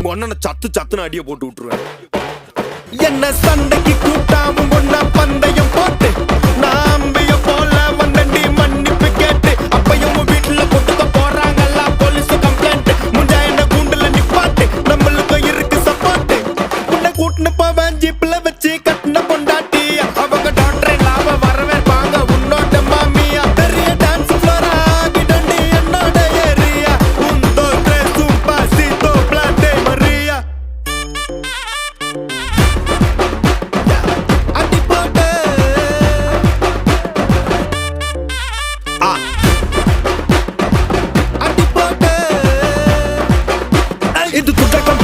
உங்க அண்ணனை சத்து சத்துன்னு அடிய போட்டு விட்டுருவேன். என்ன சண்டைக்கு கூட்டாவும் ஒன்னா பந்தயம் போட்டு நாம்பிய போல வந்தண்டி மன்னிப்பு கேட்டு அப்பையும் வீட்டுல கொட்டுக்க போறாங்கல்ல போலீஸ் கம்ப்ளைண்ட் முஞ்சா என்ன கூண்டுல நிப்பாட்டு நம்மளுக்கு இருக்கு சப்போர்ட் உன்னை கூட்டுன்னு போவேன் ஜீப்ல வச்சு கட்டின பொண்டாட்டி அவங்க டாக்டர் லாப வரவேற்பாங்க உன்னோட மாமியா பெரிய டான்ஸ் ஃப்ளோரா கிடண்டி என்னோட ஏரியா உந்தோ ட்ரெஸ்ஸும் பாசிதோ பிளாட்டே மரியா இது துட்டக்கம்